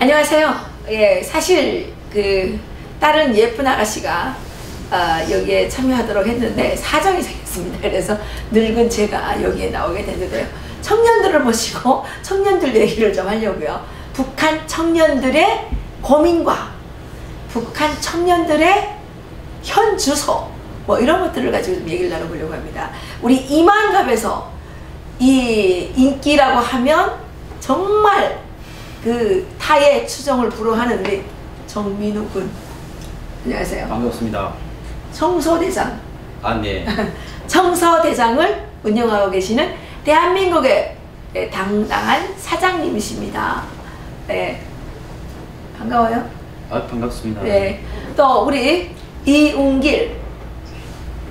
안녕하세요. 예, 사실 그 다른 예쁜 아가씨가 여기에 참여하도록 했는데 사정이 생겼습니다. 그래서 늙은 제가 여기에 나오게 됐는데요. 청년들을 모시고 청년들 얘기를 좀 하려고요. 북한 청년들의 고민과 북한 청년들의 현 주소 뭐 이런 것들을 가지고 좀 얘기를 나눠보려고 합니다. 우리 이만갑에서 이 인기라고 하면 정말 그 타의 추정을 불허하는 우리 정민우 군. 안녕하세요. 반갑습니다. 청소대장. 아, 네. 청소대장을 운영하고 계시는 대한민국의 당당한 사장님이십니다. 네. 반가워요. 아, 반갑습니다. 네. 또 우리 이웅길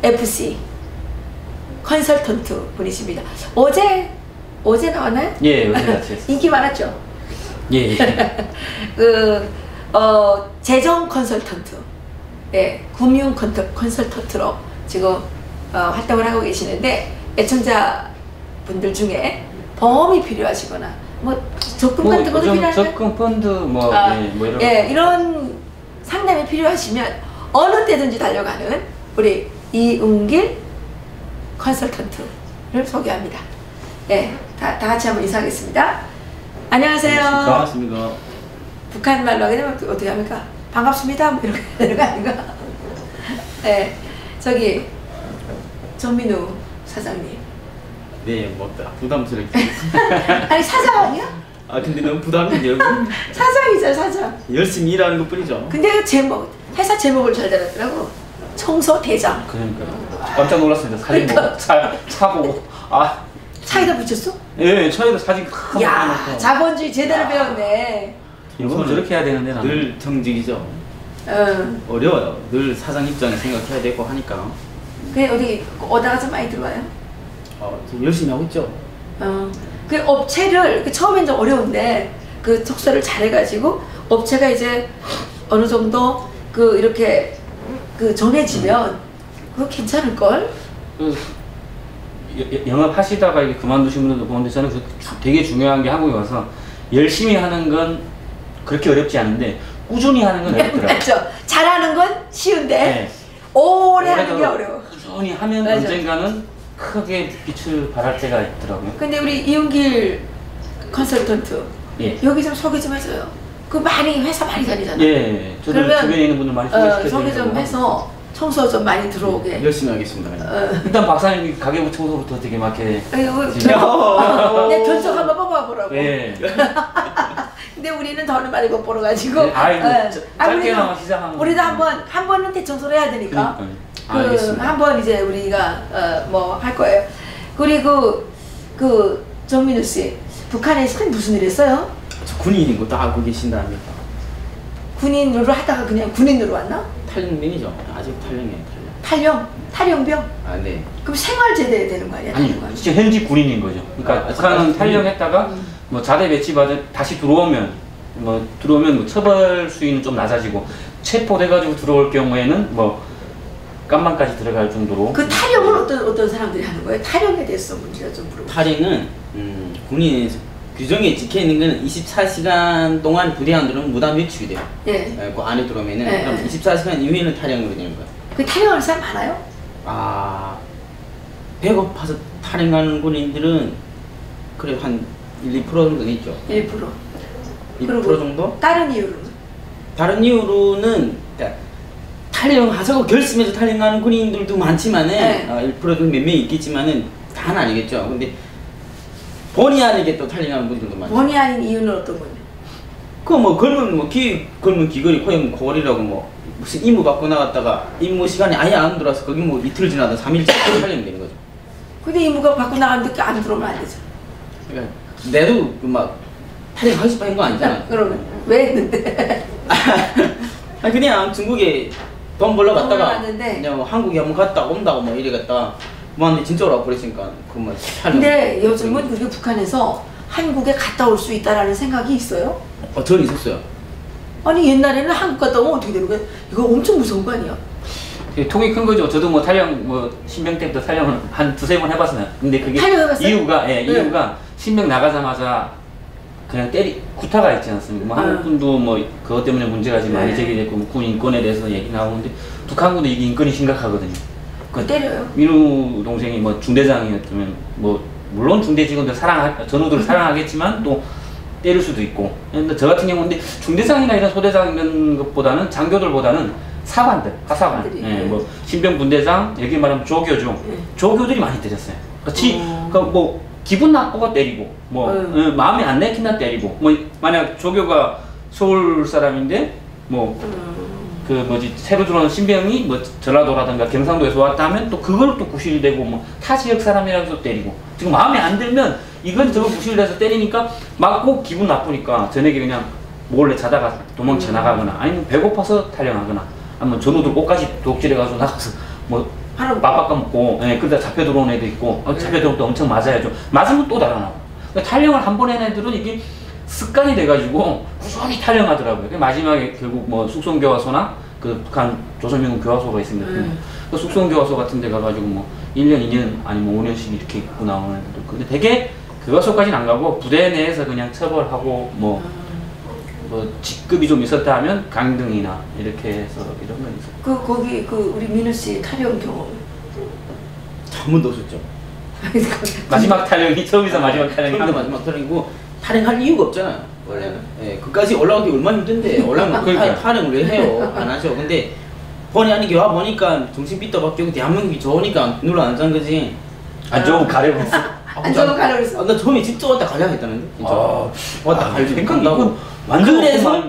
FC 컨설턴트 분이십니다. 어제 나왔나요? 예, 어제 같이 했어요. 인기 많았죠? 예. 재정 컨설턴트, 예, 금융 컨설턴트로 지금 활동을 하고 계시는데 애청자 분들 중에 보험이 필요하시거나 뭐 적금 같은 것도 필요하나요? 적금 펀드 이런 예, 이런 상담이 필요하시면 어느 때든지 달려가는 우리 이웅길 컨설턴트를 소개합니다. 예, 다 같이 한번 인사하겠습니다. 안녕하세요. 반갑습니다. 북한 말로 하게 되면 어떻게 합니까? 반갑습니다. 뭐 이렇게 되는 거 아닌가? 네, 저기 정민우 사장님. 네, 뭐 부담스럽게. 아니 사장 아니야? 아, 근데 너무 부담이네요. 사장이죠, 사장. 열심히 일하는 것뿐이죠. 근데 그 제목, 회사 제목을 잘 달았더라고. 청소대장. 그러니까요. 깜짝 놀랐습니다. 사진 보고 차 보고 차에다 붙였어? 예, 차에다 사진 야, 자본주의 제대로 배웠네. 이거 저렇게 해야 되는데 나는. 늘 정직이죠. 어려워요. 늘 사장 입장에 생각해야 되고 하니까. 그게 어디 오다가 좀 많이 들어와요? 열심히 하고 있죠. 그 업체를 처음엔 좀 어려운데 그 척서를 잘해가지고 업체가 이제 어느 정도 그 이렇게 그 정해지면 그거 괜찮을 걸? 영업하시다가 이렇게 그만두신 분들도 보는데 저는 되게 중요한 게 한국에 와서 열심히 하는 건 그렇게 어렵지 않은데 꾸준히 하는 건 어렵더라고요. 맞죠. 잘하는 건 쉬운데 네. 오래 하는 게 어려워. 꾸준히 하면 맞아. 언젠가는 크게 빛을 발할 때가 있더라고요. 근데 우리 이웅길 컨설턴트 예. 여기 좀 소개 좀 해줘요. 그 많이 회사 많이 다니잖아요. 예, 저도 주변에 있는 분들 많이 소개시켜드리고 소개 좀 해서 청소 좀 많이 들어오게. 열심히 하겠습니다. 일단 박사님 가게부 청소부터 되게 막 이렇게 내 견적 한번 뽑아보라고. 예. 근데 우리는 더는 많이 못 벌어가지고. 짧게나마 시작하는. 우리도 한 번은 대청소를 해야 되니까. 한번 이제 우리가 뭐 할 거예요. 그리고 그 정민우 씨 북한에서 무슨 일 했어요? 저 군인인 것도 알고 계신다니까. 군인으로 하다가 그냥 군인으로 왔나? 탈영민이죠. 아직 탈영이에요. 탈영병? 아, 네. 그럼 생활제대 되는 거 아니야? 아니, 진짜 현직 군인인 거죠. 그러니까 북한은 탈영했다가 뭐 자대 배치받아 다시 들어오면 뭐 처벌 수위는 좀 낮아지고 체포돼가지고 들어올 경우에는 뭐 깜방까지 들어갈 정도로. 그 탈영을 어떤 사람들이 하는 거예요? 탈영에 대해서 문제가 좀 물어보세요. 탈영은 군인 규정에 찍혀 있는 거는 24시간 동안 부대 안으로는 무단 배출이 돼요. 예. 그 안에 들어오면은 그럼 24시간 이후에는 탈영으로 되는 거예요. 그 탈영하는 사람 많아요? 배고파서 탈영하는 군인들은 그래 한 1~2% 정도는 있죠. 1%. 2% 정도? 다른 이유로는? 다른 이유로는 그러니까 탈영하자고 결심해서 탈영하는 군인들도 많지만은 1%도 몇 명 있겠지만은 다는 아니겠죠. 근데 본의 아니게 또 탈영하는 분들도 많죠. 본의 아닌 이유는 어떤 건데? 그 뭐 젊은 귀걸이 코에 코걸이라고 뭐 무슨 임무 받고 나갔다가 임무 시간이 아예 안 들어와서 거기 뭐 이틀 지나다 3일째 탈영되는 거죠. 근데 임무가 받고 나갔는데 안 들어오면 안 되죠. 그러니까 내도 막 탈영하고 싶어 한 거 아니잖아. 그러면 왜 했는데? 그냥 중국에 돈 벌러 갔다가 그냥 한국에 한번 갔다 온다고 뭐 이래 갔다 뭐 근데 진짜로 와버리니까 그만. 근데 요즘은 그게 북한에서 한국에 갔다 올 수 있다라는 생각이 있어요? 저는 있었어요. 아니 옛날에는 한국 갔다 오면 어떻게 되는 거야? 이거 엄청 무서운 거 아니야? 통이 큰 거죠. 저도 뭐 탈영 신병 때부터 탈영을 한 두세 번 해봤어요. 근데 그게 탈영해봤어요? 이유가 신병 나가자마자 그냥 구타가 있지 않습니까? 뭐 한국군도 뭐 그것 때문에 문제가 지금 많이 제기됐고 뭐 군 인권에 대해서 얘기 나오는데 북한군도 이게 인권이 심각하거든요. 그 때려요? 민우 동생이 뭐 중대장이었으면 뭐 물론 중대 직원들 전우들을 사랑하겠지만 또 때릴 수도 있고. 근데 저 같은 경우는 중대장이나 이런 소대장 이런 것보다는 장교들보다는 사관들, 하사관, 뭐 신병 분대장, 여기 말하면 조교죠. 조교들이 많이 때렸어요. 그러니까 뭐 기분 나쁘고 때리고, 뭐 마음에 안 내킨다 때리고, 뭐 만약 조교가 서울 사람인데 뭐 그 뭐지 새로 들어온 신병이 뭐 전라도라든가 경상도에서 왔다 하면 또 그걸 또 구실되고 뭐 타 지역 사람이라서 때리고 지금 마음에 안 들면 이건 저거 구실돼서 때리니까 맞고 기분 나쁘니까 저녁에 그냥 몰래 자다가 도망쳐 나가거나 아니면 배고파서 탈영하거나 아니면 전우들 옷까지 독질해가지고 나가서 뭐 밥바꿔 먹고 그러다 잡혀 들어온 애도 있고 잡혀 들어올 때 엄청 맞아야죠. 맞으면 또 달아나고 그러니까 탈영을 한 번 한 애들은 이게 습관이 돼가지고 꾸준히 탈영하더라고요. 마지막에 결국 뭐 숙성교화소나 그 북한 조선민군 교화소가 있습니다. 그 숙성교화소 같은 데 가가지고 뭐 1년, 2년 아니면 5년씩 이렇게 입고 나오는 애들. 근데 되게 교화소까지는 안 가고 부대 내에서 그냥 처벌하고 뭐 직급이 좀 있었다 하면 강등이나 이렇게 해서 이런 건 있어요. 거기 우리 민우 씨 탈영 경험 한 번도 없었죠. 마지막 탈영이 처음이자 마지막 탈영이 마지막 탈영이고 탈영할 이유가 없잖아요. 원래는. 그까지 올라가기 얼마나 힘든데 올라가면 탈영을 왜 해요? 안 하죠. 근데 본의 아니게 와 보니까 정신 삐뚤어박히고 대한민국이 좋으니까 눈을 안 짠 거지. 안 좋으면 가려버렸어. 안 좋으면 가려버렸어. 나 처음에 진짜 왔다 가려 했다는데. 진짜. 왔다 가려. 이건 완전 그래서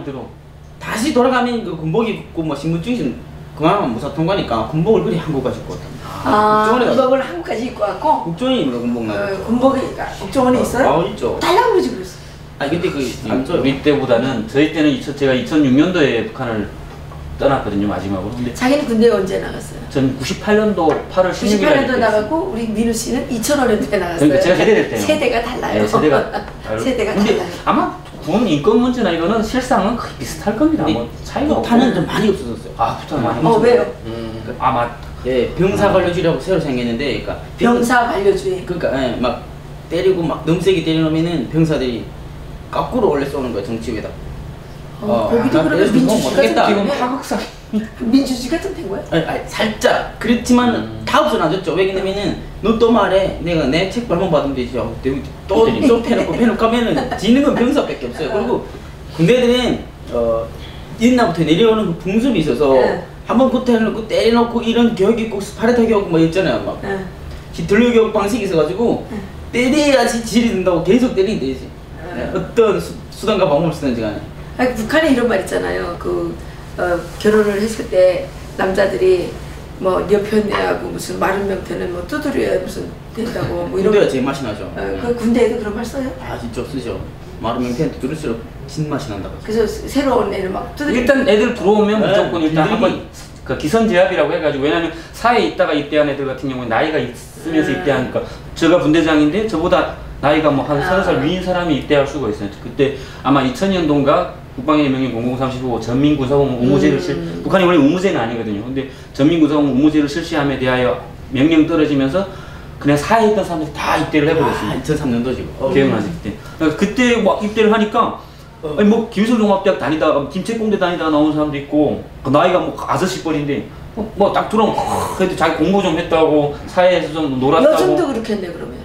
다시 돌아가면 그 군복 입고 뭐 신분증이 그만하면 무사 통과니까 군복을 그리 한국 가실 것 같아. 군복을 한국까지 입고 왔고. 국정원입니다 군복 나. 군복이 국정원에 있어요? 있죠. 달라고 그러지 그랬어. 근데 우리 때보다는 저희 때는 제가 2006년도에 북한을 떠났거든요 마지막으로. 근데 자기는 군대에 언제 나갔어요? 전 98년도 8월 16일 98년도 나갔고 우리 민우 씨는 2005년도에 나갔어요. 그러니까 제가 세대될 때요. 세대가 달라요. 네, 세대가 달라요. 아마 군 인권 문제나 이거는 실상은 거의 비슷할 겁니다. 뭐 차이가 부탄은 좀 많이 없어졌어요. 부탄 많이 없어졌어요. 왜요? 아마 병사 관료주의라고 새로 생겼는데, 그러니까 병사 관료주의. 그러니까 막 때리고 막 너무 세게 때리놓으면은 병사들이 거꾸로 원래 쏘는 거야 정치 위에다. 거기도 그러면 민주주의 같은 지금 파극상 민주주의 같은 된 거야? 아니 살짝 그렇지만 다 없어놔졌죠. 왜냐면은 너 또 말해 내가 내 책 발본 받으면 되지. 또 패놓고 가면은 지는 건 병사밖에 없어요. 그리고 군대들은 옛날부터 내려오는 그 풍습이 있어서 한번 구타해놓고 때려놓고 이런 교육이 꼭 스파르타 교육 뭐 있잖아요. 막 히틀러 교육 방식이 있어가지고 때려야지 질이 든다고 계속 때리면 되지. 어떤 수단과 방법을 쓰는지 간에. 북한에 이런 말 있잖아요. 결혼을 했을 때 남자들이 뭐 여편네하고 무슨 마른 명태는 뭐 두드려야 무슨 된다고 뭐 이런. 군대가 제일 맛이 나죠. 그 군대에도 그런 말 써요? 진짜 쓰죠. 마른 명태는 두드릴수록 진맛이 난다고. 그래서 새로운 애를 막 두드려. 일단 애들 들어오면 무조건 일단 한번 그 기선제압이라고 해가지고, 왜냐면 사회에 있다가 입대한 애들 같은 경우는 나이가 있으면서 입대하니까, 제가 분대장인데 저보다 나이가 뭐 한 30살 위인 사람이 입대할 수가 있어요. 그때 아마 2000년도인가 국방의 명령 0035 전민구사공 의무제를 북한이 원래 의무제는 아니거든요. 근데 전민구사공 의무제를 실시함에 대하여 명령 떨어지면서 그냥 사회에 있던 사람들이 다 입대를 해버렸습니다. 2003년도지. 기억나지 그때. 그때 막 입대를 하니까 아니 뭐 김일성종합대학 다니다 김책공대 다니다 나온 사람도 있고, 나이가 뭐 아저씨 뻘인데 뭐 딱 들어오면 그래도 자기 공부 좀 했다고 사회에서 좀 놀았다고. 요즘도 그렇게 했네 그러면.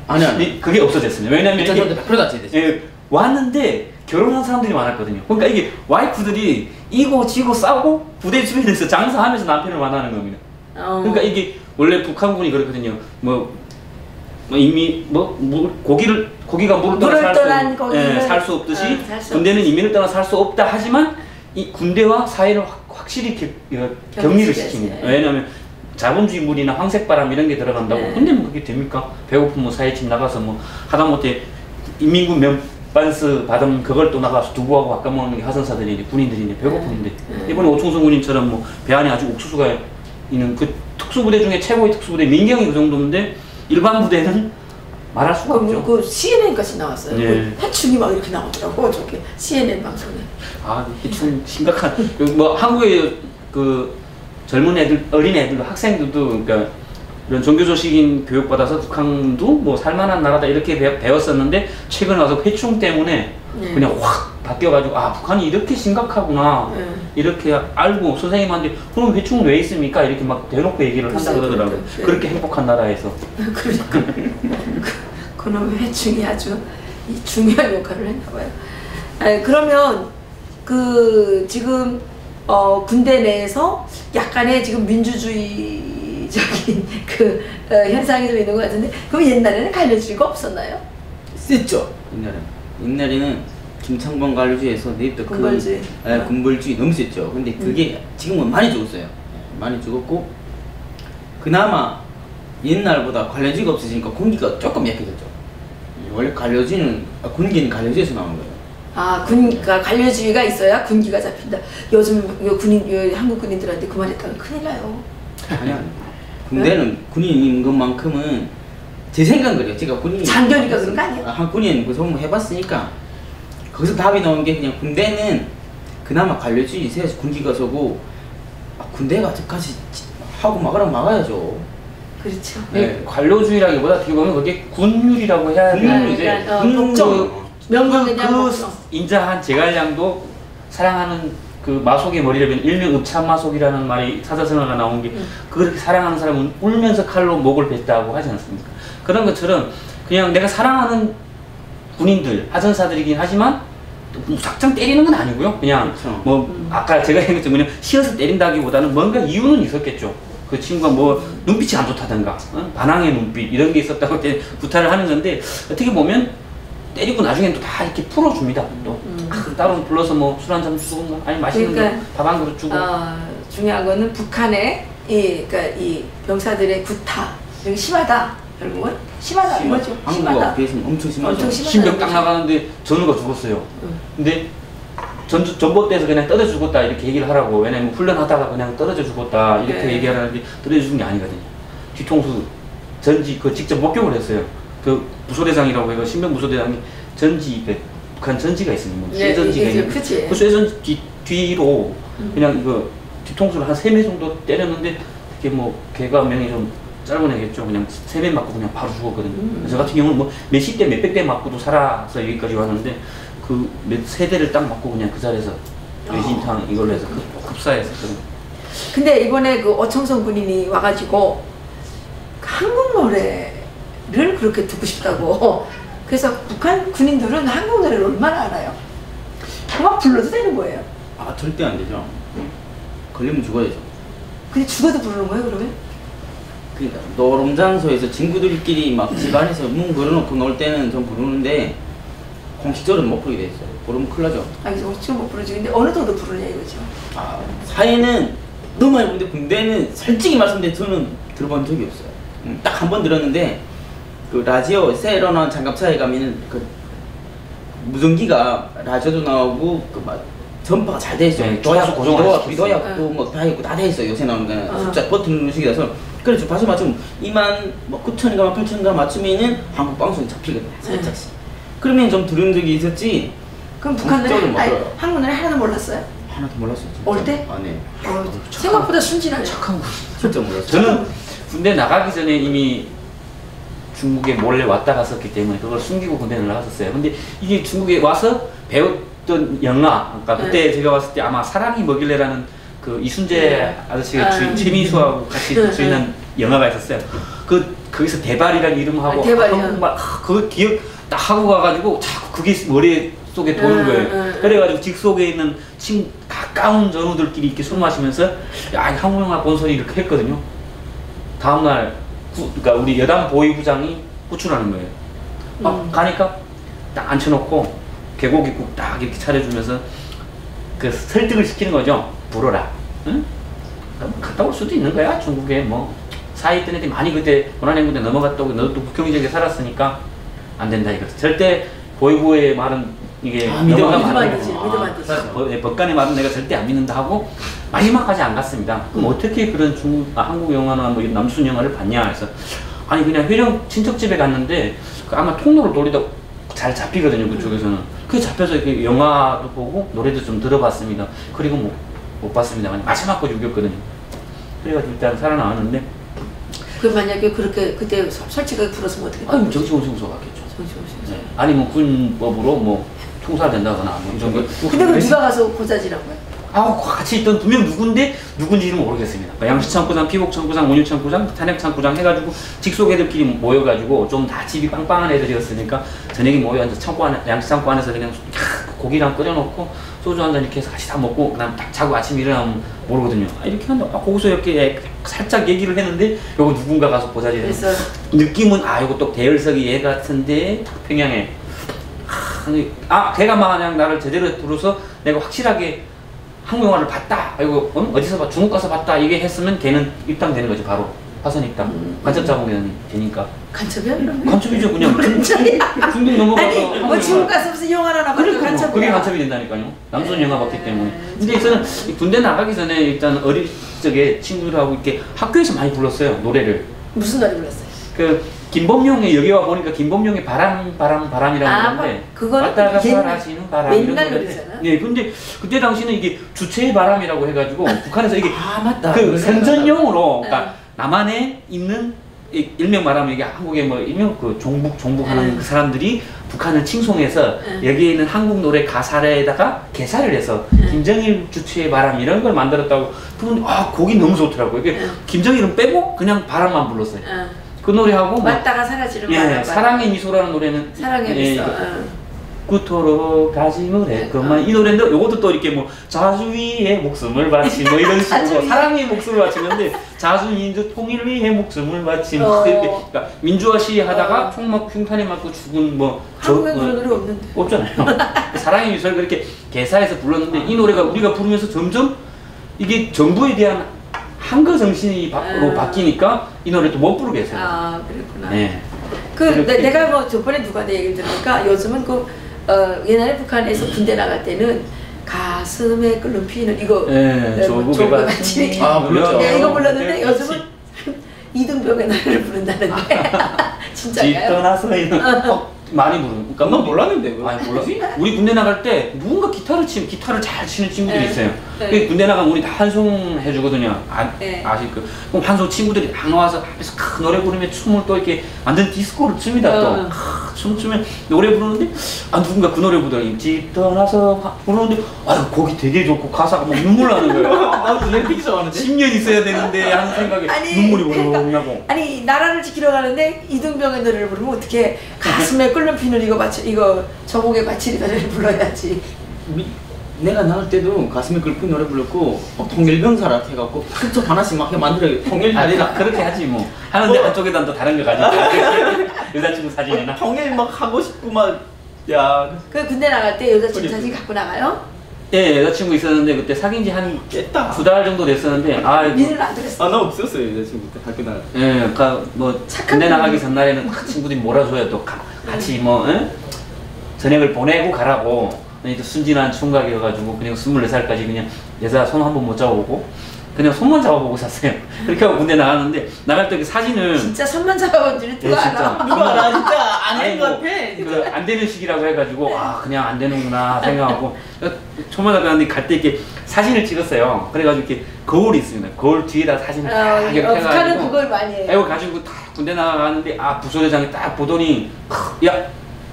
아니 그게 없어졌습니다. 왜냐면 이게 100%다 제대했어요. 왔는데 결혼한 사람들이 많았거든요. 그러니까 이게 와이프들이 이고 지고 싸우고 부대 주변에서 장사하면서 남편을 만나는 겁니다. 그러니까 이게 원래 북한군이 그렇거든요. 고기가 물을 떠나 살 수 없듯이 군대는 인민을 떠나 살 수 없다 하지만 이 군대와 사회를 확실히 격리를 시킵니다. 왜냐하면 자본주의물이나 황색바람 이런 게 들어간다고. 근데 뭐 그게 됩니까? 배고프면 사회집 나가서 뭐 하다못해 인민군 면반스 받으면 그걸 또 나가서 두부하고 바꿔 먹는 게 하선사들이 군인들이 배고픈데 이번에 오충성 군인처럼 뭐 배 안에 아주 옥수수가 있는 그 특수부대 중에 최고의 특수부대 민경이 그 정도인데 일반 부대는 말할 수가 없죠. 그 CNN까지 나왔어요. 네. 해충이 막 이렇게 나오더라고 저게 CNN 방송에. 해충 심각한. 뭐 한국의 그 젊은 애들, 어린 애들, 학생들도 그러니까 이런 종교조식인 교육받아서 북한도 뭐 살만한 나라다 이렇게 배웠었는데 최근에 와서 회충 때문에 그냥 확 바뀌어가지고 아 북한이 이렇게 심각하구나 이렇게 알고 선생님한테 그럼 회충은 왜 있습니까? 이렇게 막 대놓고 얘기를 한다 그러더라고요. 그렇게 행복한 나라에서. 그러니까 그놈의 회충이 아주 중요한 역할을 했나 봐요. 아니, 그러면 그 지금 군대 내에서 약간의 지금 민주주의적인 그 현상이 좀 있는 것 같은데 그럼 옛날에는 관료주의가 없었나요? 셌죠. 옛날에는 김창범 관료주의에서 내입도 군벌주의 군벌주의 너무 셌죠. 근데 그게 지금은 많이 죽었어요. 많이 죽었고 그나마 옛날보다 관료주의가 없어지니까 군기가 조금 약해졌죠. 원래 관료주의는 군기는 관료주의에서 나온 거예요. 아, 그러니까 관료주의가 있어야 군기가 잡힌다. 요즘 한국 군인들한테 그 말했다면 큰일 나요. 아니야. 군대는 군인인 것만큼은 제 생각은 그래요. 제가 군인 장교니까 그런 거 아니에요? 한 군인 그 소문 해봤으니까 거기서 답이 나온 게 그냥 군대는 그나마 관료주의 세워서 군기가 서고 군대가 저까지 하고 막아야죠. 그렇죠. 네. 관료주의라기보다 어떻게 보면 그게 군율이라고 해야 되는 이제 그 인자한 제갈량도 사랑하는 그 마속의 머리를 빈 일명 읍참마속이라는 말이 사자성어가 나온 게 그렇게 사랑하는 사람은 울면서 칼로 목을 뱉다고 하지 않습니까? 그런 것처럼 그냥 내가 사랑하는 군인들, 하전사들이긴 하지만 무작정 때리는 건 아니고요. 그냥 그렇죠. 뭐 아까 제가 얘기한 것처럼 그냥 시어서 때린다기보다는 뭔가 이유는 있었겠죠. 그 친구가 뭐 눈빛이 안 좋다든가 반항의 눈빛 이런 게 있었다고 부탁을 하는 건데 어떻게 보면 때리고 나중엔 또 다 이렇게 풀어줍니다. 또 따로 불러서 뭐 술 한잔 주고 아니 맛있는 그러니까, 밥 한 그릇 주고. 중요한 거는 북한의 그러니까 이 병사들의 구타 여기 심하다. 결국은 심하다는 거죠. 한국과 비해서는 엄청 심하죠. 신병 딱 나가는데 전우가 죽었어요. 근데 전봇대에서 그냥 떨어져 죽었다 이렇게 얘기를 하라고. 왜냐면 훈련하다가 그냥 떨어져 죽었다 이렇게 얘기하는데 떨어져 죽은 게 아니거든요. 뒤통수 전지 그 직접 목격을 했어요. 그 부소대장이라고 해서 신병 부소대장이 전지 북한 전지가 있습니다. 쇠전지가 있는데 그 쇠전지 뒤로 그냥 이거 뒤통수를 한 3매 정도 때렸는데 이게 뭐 걔가 명이 좀 짧은 애겠죠. 그냥 3매 맞고 그냥 바로 죽었거든요. 저 같은 경우는 뭐 몇십 대 몇백 대 맞고도 살아서 여기까지 왔는데 그 세 대를 딱 맞고 그냥 그 자리에서 뇌진탕 이걸로 해서 급사했었거든요. 근데 이번에 그 어청성 군인이 와가지고 한국 노래를 그렇게 듣고 싶다고. 그래서 북한 군인들은 한국 노래를 얼마나 알아요? 그만 불러도 되는 거예요. 아 절대 안 되죠. 걸리면 죽어야죠. 근데 죽어도 부르는 거예요 그러면? 그러니까 노름장소에서 친구들끼리 막 집안에서 문 걸어놓고 놀 때는 좀 부르는데 공식적으로는 못 부르게 돼 있어요. 부르면 큰일 나죠. 알겠어. 지금 못 부르지. 근데 어느 정도 부르냐 이거죠. 아 사회는 너무 많이 부르는데 군대는 솔직히 말씀드려 저는 들어본 적이 없어요. 딱 한 번 들었는데 그 라디오 새로 나온 장갑차에 가면은 그 무전기가 라디오도 나오고 그 막 전파가 잘 돼 있어요. 네, 고정하고 비도약도 뭐 다 있고 다 돼 있어요. 요새 나오는 거는 숫자 버튼 누르식이라서 그래서 다시 맞추면 2만 뭐 9천인가 8천인가 맞추면은 한국 방송이 잡히거든요. 살짝씩. 그러면 좀 들은 적이 있었지. 그럼 북한 노래 한국 노래 하나도 몰랐어요? 하나도 몰랐어요. 올 때? 아 네. 생각보다 순진하네. 착한 거. 진짜 몰랐어요. 저는 군대 나가기 전에 이미 중국에 몰래 왔다 갔었기 때문에 그걸 숨기고 군대를 나갔었어요. 근데 이게 중국에 와서 배웠던 영화, 그러니까 그때 제가 왔을 때 아마 사랑이 뭐길래라는 그 이순재 아저씨가 주인 최민수하고 같이 주인한 영화가 있었어요. 거기서 대발이라는 이름하고 한국말 그 기억 딱 하고 가가지고 자꾸 그게 머리 속에 도는 거예요. 그래가지고 직속에 있는 가까운 전우들끼리 이렇게 술 마시면서 야 한국 영화 본 소리 이렇게 했거든요. 다음날 그러니까 우리 여단 보위부장이 호출하는 거예요. 가니까 딱 앉혀놓고 개고기국 딱 이렇게 차려주면서 그 설득을 시키는 거죠. 불어라. 응? 갔다 올 수도 있는 거야. 중국에 뭐 사이 있던 애들이 많이 그때 고난행군대 넘어갔다 오고 너도 북경 지역에 살았으니까 안 된다 이거. 절대 보위부의 말은 이게 믿으면 안 되지. 법관의 말은 내가 절대 안 믿는다 하고 마지막까지 안 갔습니다. 그럼 어떻게 그런 한국 영화나 뭐 남순 영화를 봤냐 해서 아니 그냥 회령 친척집에 갔는데 아마 통로를 돌리다 잘 잡히거든요 그쪽에서는. 그 잡혀서 이렇게 영화도 보고 노래도 좀 들어봤습니다. 그리고 뭐 못 봤습니다. 마지막 거 죽였거든요. 그래가지고 일단 살아나왔는데 그 만약에 그렇게 그때 솔직하게 불었으면 어떻게? 아니 정치공생소 받겠죠. 네. 아니면 군법으로 뭐 총살 된다거나 뭐 이런 거. 근데 그 누가 가서 고자질한 거야? 아, 같이 있던 두 명 누군지는 모르겠습니다. 양식창구장, 피복창구장, 온유창구장, 탄핵창구장 해가지고 직속 애들끼리 모여가지고 좀 다 집이 빵빵한 애들이었으니까 저녁에 모여 앉아 양식창고 안에서 그냥 고기랑 끓여놓고 소주 한 잔 이렇게 해서 같이 다 먹고 그다음 딱 자고 아침 일어나면 모르거든요. 이렇게 한다. 거기서 이렇게 살짝 얘기를 했는데 요거 누군가 가서 보자리를 해서 느낌은 요거 또 대열석이 얘 같은데 평양에 걔가 마냥 나를 제대로 부르서 내가 확실하게 한국 영화를 봤다. 이거 어디서 봐? 중국 가서 봤다. 이게 했으면 걔는 입당되는 거죠. 바로 화선 입당. 간첩 잡으면 되니까. 간첩이야? 간첩이죠. 그냥 중국 넘어가서. 아니 뭐 중국 가서 무슨 영화를 하나 봐도 간첩이야. 그게 간첩이 된다니까요. 남선 영화 봤기 때문에. 근데 저는 군대 나가기 전에 일단 어릴 적에 친구들하고 이렇게 학교에서 많이 불렀어요. 노래를. 무슨 노래 불렀어요? 그 김범용의 여기 와 보니까 김범용의 바람이라고 하는데 왔다가 사라지는 바람 이런 노래인데 네, 근데 그때 당시는 이게 주체의 바람이라고 해가지고 북한에서 이게 맞다. 그 선전용으로 그러니까 남한에 있는 일명 말하면 이게 한국에 뭐 일명 그 종북하는 그 사람들이 북한을 칭송해서 여기에 있는 한국 노래 가사에다가 개사를 해서 김정일 주체의 바람 이런 걸 만들었다고 그분 곡이 너무 좋더라고요. 이게 김정일은 빼고 그냥 바람만 불렀어요. 그 노래하고 왔다가 사라지는 바람. 사랑의 미소라는 노래는 사랑의 미소. 그토록 다짐을 했건만 이 노래인데 요것도 또 이렇게 뭐 자주 위에 목숨을 바친 뭐 이런 식으로 사랑의 목숨을 바치는데 자주 민주 통일 위해 목숨을 바친 이렇게 그러니까 민주화 시위하다가 총막 흉탄에 맞고 죽은 뭐 한국에 그런 노래 없는데 없잖아요. 사랑의 미소를 그렇게 개사해서 불렀는데 이 노래가 우리가 부르면서 점점 이게 정부에 대한 한거 정신이 바뀌니까 이 노래도 못 부르게 했어요. 그랬구나. 네. 내가 뭐 저번에 누구한테 얘기를 들으니까 요즘은 옛날에 북한에서 군대 나갈 때는 가슴에 끓는 피는 이거 조국의 바치니 그렇죠. 이거 불렀는데 요즘은 이등병의 나라를 부른다는데 진짜가요? 떠나서는 많이 부르는. 난 몰랐는데. 아니 몰랐지? 우리 군대 나갈 때 누군가 기타를 잘 치는 친구들이 있어요. 군대 나가면 우리 다 환송 해주거든요. 아실 그 그럼 환송 친구들이 다 나와서 앞에서 큰 노래 부르면 춤을 또 이렇게 완전 디스코를 춥니다 또. 춤추면 노래 부르는데 누군가 그 노래 부르더니 집 떠나서 부르는데 곡이 되게 좋고 가사가 막 눈물 나는 거예요. 되게 좋아하는데 10년 있어야 되는데 하는 생각에 눈물이 보르륵 나고. 아니 나라를 지키러 가는데 이등병의 노래를 부르면 어떻게 가슴에 끓는 피는 이거 저곡의 바치리 노래를 불러야지. 내가 나갈 때도 가슴에 끓는 노래 불렀고 통일병사라 해갖고 한쪽 하나씩 막 만들어 통일하리라 그렇게 하지 뭐 하는데 한쪽에다 또 다른 거 가지고 여자친구 사진이나 통일 막 하고 싶고 막 야. 그 군대 나갈 때 여자친구 사진 갖고 나가요? 예, 여자친구 있었는데 그때 사귄 지 한 2달 정도 됐었는데 니는 안 그랬어? 나 없었어요 여자친구 때 학교 나갈 때. 예, 그러니까 뭐 군대 나가기 전날에는 친구들이 몰아줘요. 또 같이 뭐 저녁을 보내고 가라고. 또 순진한 총각이어가지고 그냥 24살까지 그냥 여자 손 한 번 못 잡아보고 그냥 손만 잡아보고 샀어요. 그렇게 하고 군대 나갔는데 나갈 때 그 사진을 진짜 손만 잡아본 줄 누가 알아? 누가 알아 진짜 안 되는 것 같아. 안 되는 시기라고 해가지고 그냥 안 되는구나 생각하고 처음에 나갔는데 갈 때 이렇게 사진을 찍었어요. 그래가지고 이렇게 거울이 있습니다. 거울 뒤에다 사진을 딱 이렇게 해가지고 북한은 그걸 많이 해요. 이거 가지고 딱 군대 나가는데 부소대장이 딱 보더니 야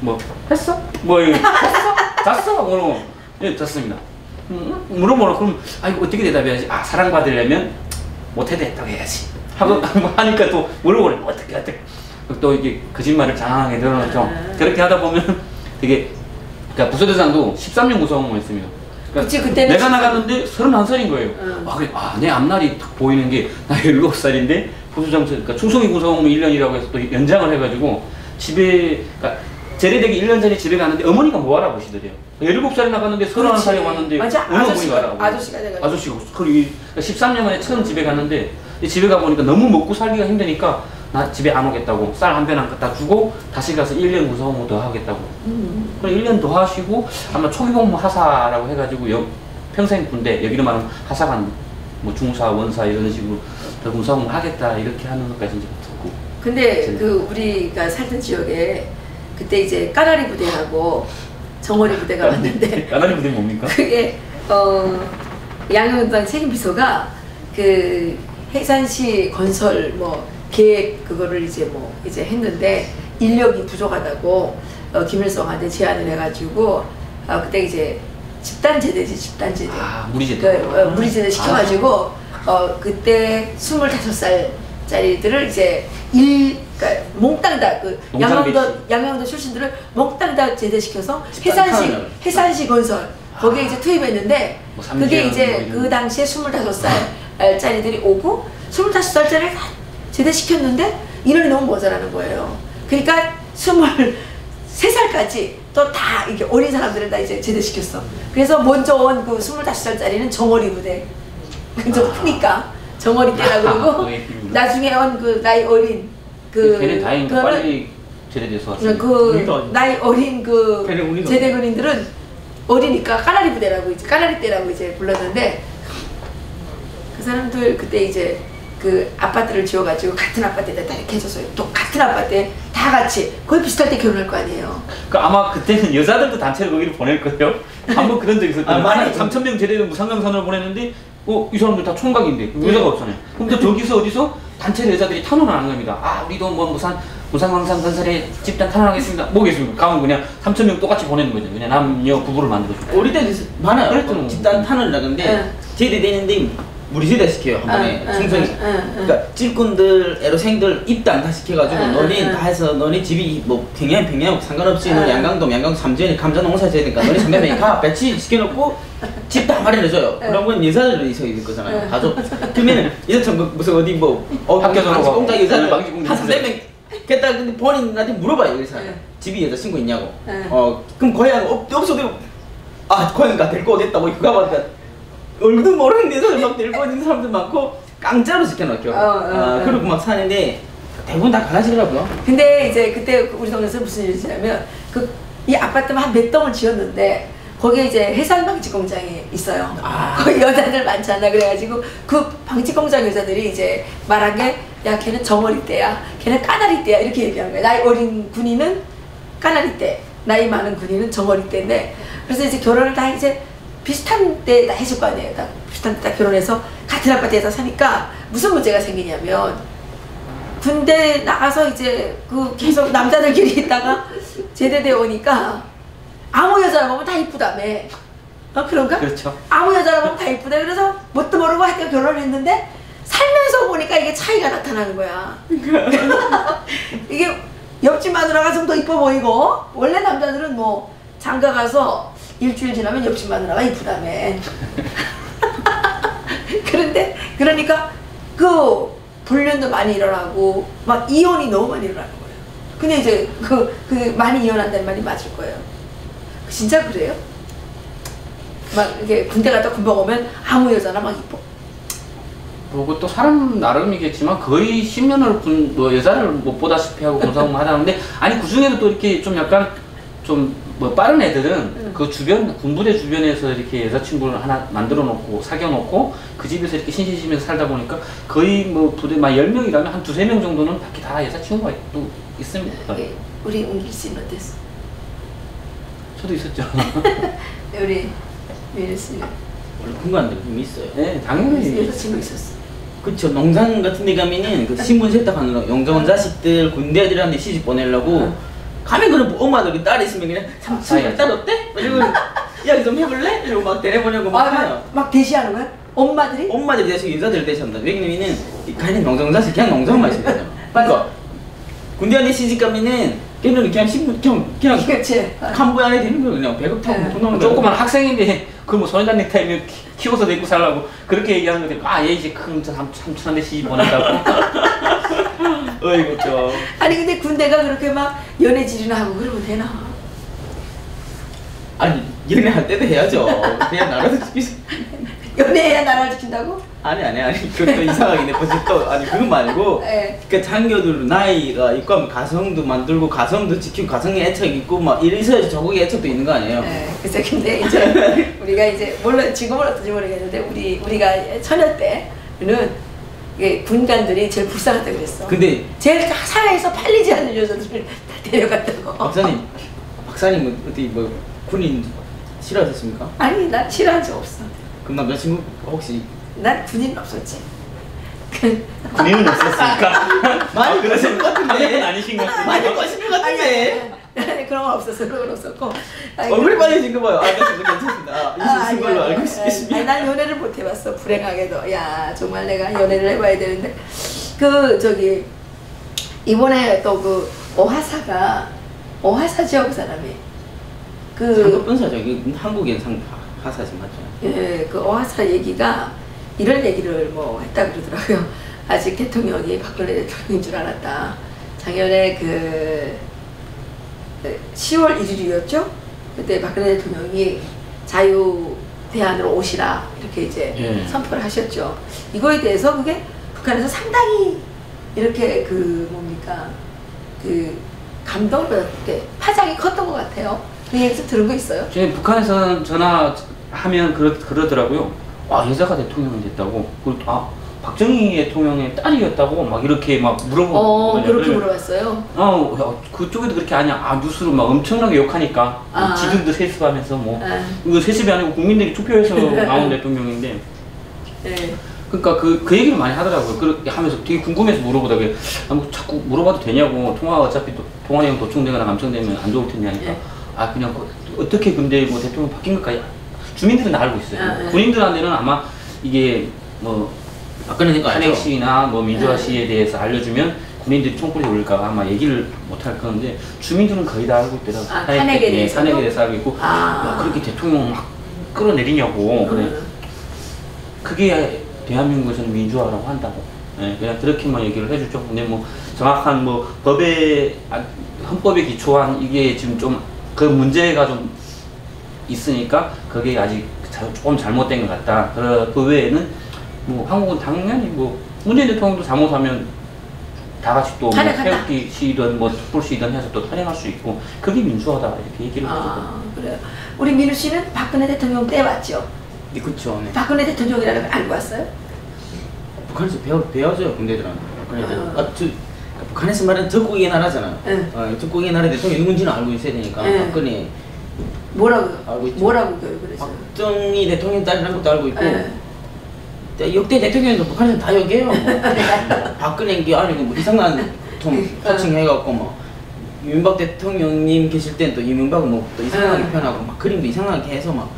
뭐 했어? 뭐 이거 했어? 잤어? 뭐로 예, 잤습니다. 물어보라 그럼 이거 어떻게 대답해야지? 사랑받으려면 못해도 했다고 해야지 하고 하니까 또 물어보래 어떻게 또 이게 거짓말을 장황하게 늘어놓죠. 그렇게 하다 보면 되게 그러니까 부소대장도 13년 구속을 했습니다. 그러니까 그때는 내가 나갔는데 31살인 거예요. 내 앞날이 딱 보이는 게 나 17살인데 부소장 그러니까 충성이 구속은 1년이라고 해서 또 연장을 해가지고 집에 그러니까 제대되기 1년 전에 집에 갔는데 어머니가 뭐 알아보시더래요. 17살에 나갔는데 31살에 왔는데 어느 어머니가 알아보고 아저씨가 돼가지고 아저씨가 13년 만에 처음 집에 갔는데 집에 가보니까 너무 먹고 살기가 힘드니까 나 집에 안 오겠다고 쌀 한 배나 갖다 주고 다시 가서 1년 구속무 더 하겠다고. 그럼 1년 더 하시고 아마 초기복무 하사라고 해가지고 평생 군대 여기로 말하면 하사관 뭐 중사 원사 이런 식으로 더 군사복무 하겠다 이렇게 하는 것까지 이제 듣고. 근데 그 우리가 살던 지역에 그때 이제 까나리 부대하고 정어리 부대가 왔는데 까나리 부대 뭡니까? 그게 양용당 책임비서가 그 해산시 건설 뭐 계획 그거를 이제 뭐 이제 했는데 인력이 부족하다고 김일성한테 제안을 해가지고 그때 이제 집단 제대지 집단 제대. 무리 제대. 무리 제대 시켜가지고 그때 25살짜리들을 이제 그러니까 몽땅 다 양양도 출신들을 몽땅 다 제대시켜서 해산시 건설 거기에 이제 투입했는데 뭐 그게 이제 그 당시에 25살짜리들이 오고 25살짜리를 다 제대시켰는데 인원이 너무 모자라는 거예요. 그러니까 23살까지 또 다 이렇게 어린 사람들을 다 이제 제대시켰어. 그래서 먼저 온 그 25살짜리는 정어리 부대. 좀 크니까 정어리 때라 그러고 나중에 온 그 나이 어린 걔네 다행히 빨리 제대돼서 왔어요. 그 나이 어린 그 제대군인들은 어리니까 까나리 부대라고 이제 까나리 때라고 이제 불렀는데 그 사람들 그때 이제 그 아파트를 지어가지고 같은 아파트에다 다 이렇게 해줬어요. 또 같은 아파트에 다 같이 거의 비슷할 때 결혼할 거 아니에요. 그 아마 그때는 여자들도 단체로 거기를 보낼 거예요. 한번 그런 적 있었거든요. 3,000명 제대된 무상강선을 보냈는데 이 사람들 다 총각인데 여자가 없잖아요. 근데 저기서 어디서 단체로 여자들이 탄원을 하는 겁니다. 우리도 뭐 무상강산 건설에 집단 탄원하겠습니다. 뭐겠습니까? 가면 그냥 3,000명 똑같이 보내는 거죠. 그냥 남녀 부부를 만들어주고. 우리 때도 많아요. 그랬죠. 집단 탄원이라 근데 제대되는데 무리 제대시켜요. 한 번에 충성이. 그러니까 찔꾼들, 애로생들 입당 다 시켜가지고 너네 다 해서 너네 집이 뭐 평양하고 상관없이 너 양강도 삼지연이 감자 농사 지어야 되니까 너네 삼배명이 가 배치 시켜놓고 집 다 마련해줘요. 그러면 여자들이 있어야 될 거잖아요. 가족. 그러면은 여자처럼 무슨 어디 뭐 학교에서 공장 여자들 방지공장 한 300명 겠다. 근데 본인한테 물어봐요. 의사. 집이 여자친구 있냐고. 그럼 고향 없어도 고향가 데리고 오겠다 뭐 그거 보니까 얼굴도 모르는 데서 막 데리고 있는 사람들 많고 깡짜로 시켜놓죠. 그리고 막 사는데 대부분 다 갈라지더라고요. 근데 이제 그때 우리 동네에서 무슨 일이 있냐면 이 아파트만 한 몇 동을 지었는데 거기에 이제 해산 방지 공장이 있어요. 거기 여자들 많잖아. 그래가지고 그 방지 공장 여자들이 이제 말한 게 야 걔는 정어리 때야, 걔는 까나리 때야 이렇게 얘기하는 거야. 나이 어린 군인은 까나리 때, 나이 많은 군인은 정어리 때인데 그래서 이제 결혼을 다 이제 비슷한 때 다 해줄 거 아니에요. 다 비슷한 때 다 결혼해서 같은 아파트에서 사니까 무슨 문제가 생기냐면 군대 나가서 이제 그 계속 남자들끼리 있다가 제대돼 오니까 아무 여자를 보면 다 이쁘다며. 그런가? 그렇죠. 아무 여자를 보면 다 이쁘다. 그래서 뭣도 모르고 하여튼 결혼을 했는데 살면서 보니까 이게 차이가 나타나는 거야. 이게 옆집 마누라가 좀 더 이뻐 보이고 원래 남자들은 뭐 장가 가서 일주일 지나면 옆집 마누라가 이쁘다며. 그러니까 그 불륜도 많이 일어나고 막 이혼이 너무 많이 일어나는 거예요. 근데 이제 그 많이 이혼한다는 말이 맞을 거예요. 진짜 그래요? 막 이렇게 군대 갔다 군복 오면 아무 여자나 막 이뻐. 그것도 사람 나름이겠지만 거의 10년을 뭐 여자를 못 보다시피 하고 군사복무 하다는데 아니 그 중에도 또 이렇게 좀 약간 좀 뭐 빠른 애들은 그 주변 군부대 주변에서 이렇게 여자친구를 하나 만들어 놓고 사귀어 놓고 그 집에서 이렇게 신신시면서 살다 보니까 거의 뭐 부대 막 10명이라면 한 2-3명 정도는 밖에 다 여자친구가 또 있습니다. 우리 웅길 씨는 어땠어? 저도 있었죠. 우리 미래 씨 원래 궁금한데 좀 있어요. 네, 당연히 여자친구 있었어. 그쵸. 농장 같은 데 가면은 그 신분 세탁하느라 영정원 자식들 군대 애들한테 시집 보내려고 가면 그런 엄마들이 딸 있으면 그냥 삼촌 딸 어때? 이러고 이야기 좀 해볼래? 이러고 막 데려보려고 막 해요. 막 대시하는 거야? 엄마들이? 엄마들이 대신 여자들을 대시합니다. 왜냐면은 가는 농장 자식 그냥 농장만 있으면 되잖아. 그러니까 군대 안에 시집 가면은 걔는 그냥 신분 그냥 그렇지. 간부 안에 되는 거예요. 그냥 배급 타고 보는 거. 조그만 학생인데 그 뭐 소년단 넥타이면 키워서 데리고 살라고 그렇게 얘기하는 건데 얘 이제 큰 삼촌한테 시집 보낸다고. 어이구 저. 아니 근데 군대가 그렇게 막 연애질이나 하고 그러면 되나? 아니 연애할 때도 해야죠. 그냥 나라도 지키지. 연애해야 나라를 지킨다고? 아니 그것도 이상하긴 해. 벌써 또 아니 그거 말고 네. 그러니까 장교들 나이가 있고 하면 가성도 만들고 가성도 지키고 가성에 애착 있고 막 이래서 저거에 애착도 있는 거 아니에요? 네. 그래서 근데 이제 우리가 이제 물론 지금은 어떤지 모르겠는데 우리가 처녀 때는 이게 군관들이 제일 불쌍하다 그랬어. 근데 제일 사회에서 팔리지 않는 여자들을 다 데려갔다고. 박사님은 어디 뭐 군인 싫어하셨습니까? 아니 난 싫어한 적 없어. 그럼 남자친구 혹시? 난 군인 없었지. 군인은 없었으니까. 많이 그러신 것 건 같은데. 아니신 것 같은데. 많이 거신 것 같은데. 아니, 그런 건 없었어. 그런 건 없었고. 얼굴이 빨개진 거 봐요. 아, 괜찮습니다. 있으신 걸로 알고 있습니다. 아니, 난 연애를 못 해봤어. 불행하게도. 야, 정말 내가 연애를 해봐야 되는데. 이번에 또 오하사 지역 사람이. 상급분사죠. 한국인 하사지 맞죠? 예, 오하사 얘기가 이런 얘기를 뭐 했다 그러더라고요. 아직 대통령이 박근혜 대통령인 줄 알았다. 작년에 10월 1일이었죠? 그때 박근혜 대통령이 자유 대안으로 오시라 이렇게 이제 선포를 하셨죠. 이거에 대해서 그게 북한에서 상당히 이렇게 감동을 받았대. 파장이 컸던 것 같아요. 그 얘기에서 들은 거 있어요? 북한에서는 전화하면 그러더라고요. 와, 여자가 대통령이 됐다고. 그리고 박정희 대통령의 딸이었다고 막 이렇게 막 물어보고. 그렇게 물어봤어요? 그쪽에도 그렇게 아냐. 뉴스로 막 엄청나게 욕하니까. 지들도 세습하면서 이거 세습이 아니고 국민들이 투표해서 나온 대통령인데. 네. 그러니까 그 얘기를 많이 하더라고요. 그렇게 하면서 되게 궁금해서 물어보다가 자꾸 물어봐도 되냐고. 통화가 어차피 통화 내용 도청되거나 감청되면 안 좋을 텐데 하니까. 그냥 어떻게 근데 뭐 대통령 바뀐 것까지 주민들은 다 알고 있어요. 군인들한테는 아마 이게 탄핵 시위나 민주화 시위에 대해서 알려주면 군인들이 총구리 올릴까 봐 아마 얘기를 못 할 건데 주민들은 거의 다 알고 있더라고요. 탄핵에 대해서 알고 있고 그렇게 대통령 막 끌어내리냐고. 그래. 그게 대한민국에서는 민주화라고 한다고. 그냥 그렇게만 얘기를 해주죠. 근데 정확한 헌법에 기초한 이게 지금 좀 그 문제가 좀 있으니까 그게 아직 조금 잘못된 것 같다. 그 외에는 한국은 당연히 문재인 대통령도 잘못하면 다 같이 또 태극기 시위든 촛불 시위든 해서 또 탄핵할 수 있고 그게 민주화다 이렇게 얘기를 하죠. 그래요. 우리 민우 씨는 박근혜 대통령 때 왔죠? 네, 그렇죠. 네. 박근혜 대통령이라는 걸 알고 왔어요? 북한에서 배워줘요 군대들한테. 북한에서 말하는 적국의 나라잖아요. 적국의 나라 대통령이 누군지는 알고 있어야 되니까 박근혜 뭐라고 알고 있죠. 뭐라고 그랬어요? 박정희 대통령 딸이라는 것도 알고 있고 역대 대통령도 북한에서 다 여기에요. 박근혜 게 아니고 이상한 호칭해갖고 이명박 대통령님 계실 땐 또 이명박은 또 이상하게 표현하고 그림도 이상하게 해서